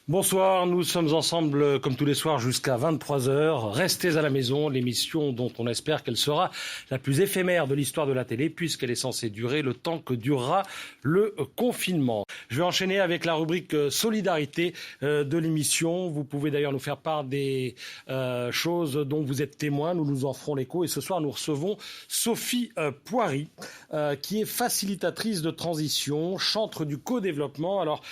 Bonsoir, nous sommes ensemble comme tous les soirs jusqu'à 23h. Restez à la maison, l'émission dont on espère qu'elle sera la plus éphémère de l'histoire de la télé puisqu'elle est censée durer le temps que durera le confinement. Je vais enchaîner avec la rubrique solidarité de l'émission. Vous pouvez d'ailleurs nous faire part des choses dont vous êtes témoin. Nous nous en ferons l'écho et ce soir nous recevons Sophie Poiry qui est facilitatrice de transition, chantre du co-développement. Alors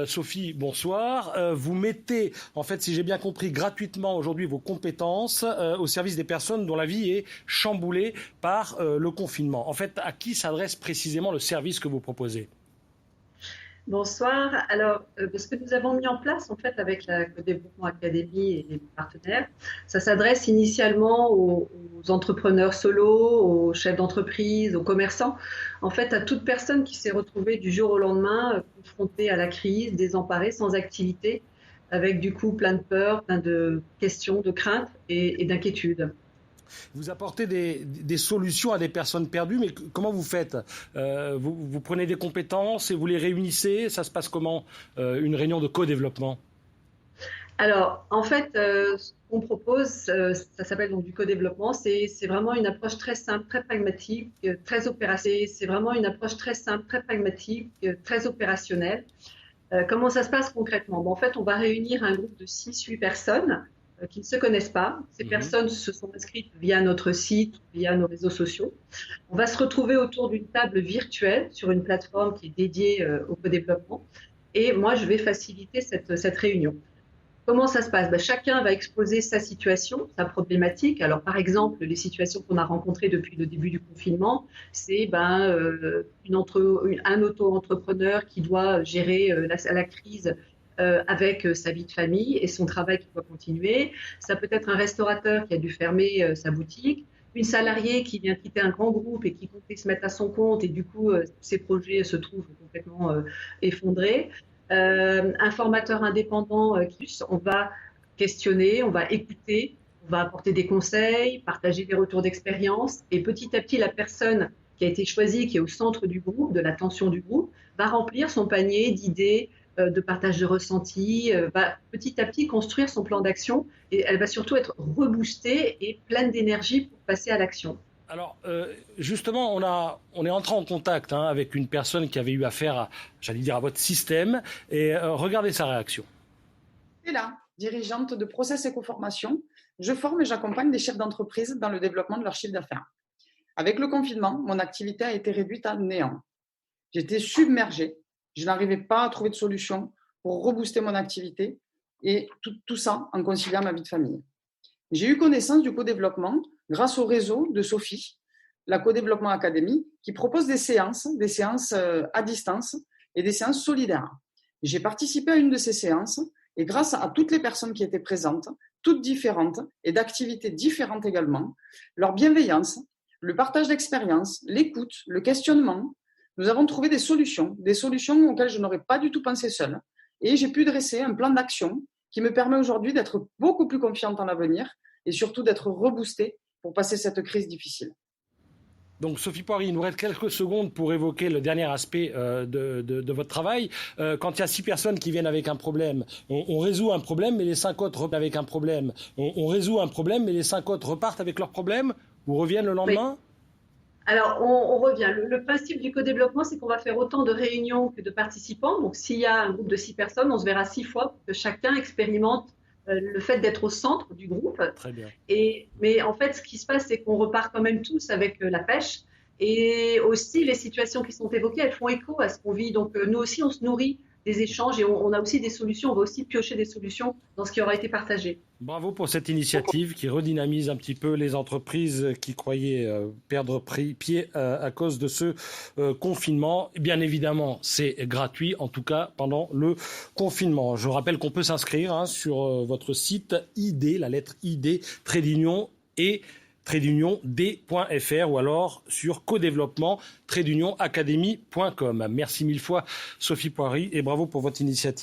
Sophie, bonsoir. Vous mettez, en fait, si j'ai bien compris, gratuitement aujourd'hui vos compétences au service des personnes dont la vie est chamboulée par le confinement. En fait, à qui s'adresse précisément le service que vous proposez ? Bonsoir. Alors, ce que nous avons mis en place, en fait, avec la Co-Développement Académie et les partenaires, ça s'adresse initialement aux entrepreneurs solos, aux chefs d'entreprise, aux commerçants, en fait, à toute personne qui s'est retrouvée du jour au lendemain confrontée à la crise, désemparée, sans activité, avec du coup plein de peurs, plein de questions, de craintes et d'inquiétudes. Vous apportez des solutions à des personnes perdues, mais comment vous faites ? Vous prenez des compétences et vous les réunissez ? Ça se passe comment, une réunion de co-développement ? Alors, en fait, ce qu'on propose, ça s'appelle donc du co-développement, c'est vraiment une approche très simple, très pragmatique, très opérationnelle. C'est vraiment une approche très simple, très pragmatique, très opérationnelle. Comment ça se passe concrètement ? En fait, on va réunir un groupe de 6-8 personnes qui ne se connaissent pas. Ces personnes se sont inscrites via notre site, via nos réseaux sociaux. On va se retrouver autour d'une table virtuelle sur une plateforme qui est dédiée au co-développement. Et moi, je vais faciliter cette réunion. Comment ça se passe ? Chacun va exposer sa situation, sa problématique. Alors, par exemple, les situations qu'on a rencontrées depuis le début du confinement, c'est un auto-entrepreneur qui doit gérer la crise avec sa vie de famille et son travail qui doit continuer. Ça peut être un restaurateur qui a dû fermer sa boutique, une salariée qui vient quitter un grand groupe et qui comptait se mettre à son compte et du coup, ses projets se trouvent complètement effondrés. Un formateur indépendant on va questionner, on va écouter, on va apporter des conseils, partager des retours d'expérience et petit à petit, la personne qui a été choisie, qui est au centre du groupe, de l'attention du groupe, va remplir son panier d'idées, de partage de ressentis, va petit à petit construire son plan d'action et elle va surtout être reboostée et pleine d'énergie pour passer à l'action. Alors, justement, on est entré en contact avec une personne qui avait eu affaire à votre système. Et regardez sa réaction. Et là, dirigeante de Process Éco-Formation, je forme et j'accompagne des chefs d'entreprise dans le développement de leur chiffre d'affaires. Avec le confinement, mon activité a été réduite à néant. J'étais submergée. Je n'arrivais pas à trouver de solution pour rebooster mon activité et tout ça en conciliant ma vie de famille. J'ai eu connaissance du co-développement grâce au réseau de Sophie, la Co-Développement Académie, qui propose des séances à distance et des séances solidaires. J'ai participé à une de ces séances et grâce à toutes les personnes qui étaient présentes, toutes différentes et d'activités différentes également, leur bienveillance, le partage d'expériences, l'écoute, le questionnement, nous avons trouvé des solutions auxquelles je n'aurais pas du tout pensé seule. Et j'ai pu dresser un plan d'action qui me permet aujourd'hui d'être beaucoup plus confiante en l'avenir et surtout d'être reboostée pour passer cette crise difficile. Donc Sophie Poiry, il nous reste quelques secondes pour évoquer le dernier aspect de votre travail. Quand il y a 6 personnes qui viennent avec un problème, on résout un problème, mais les 5 autres repartent avec un problème. On résout un problème, mais les 5 autres repartent avec leur problème ou reviennent le lendemain ? Oui. Alors, on revient. Le principe du co-développement, c'est qu'on va faire autant de réunions que de participants. Donc, s'il y a un groupe de 6 personnes, on se verra 6 fois pour que chacun expérimente le fait d'être au centre du groupe. Très bien. Mais en fait, ce qui se passe, c'est qu'on repart quand même tous avec la pêche. Et aussi, les situations qui sont évoquées, elles font écho à ce qu'on vit. Donc, nous aussi, on se nourrit des échanges et on a aussi des solutions. On va aussi piocher des solutions dans ce qui aura été partagé. Bravo pour cette initiative qui redynamise un petit peu les entreprises qui croyaient perdre pied à cause de ce confinement. Bien évidemment, c'est gratuit, en tout cas pendant le confinement. Je rappelle qu'on peut s'inscrire sur votre site ID, la lettre ID, trait d'union et d.fr ou alors sur codéveloppement-académie.com. Merci mille fois Sophie Poiry et bravo pour votre initiative.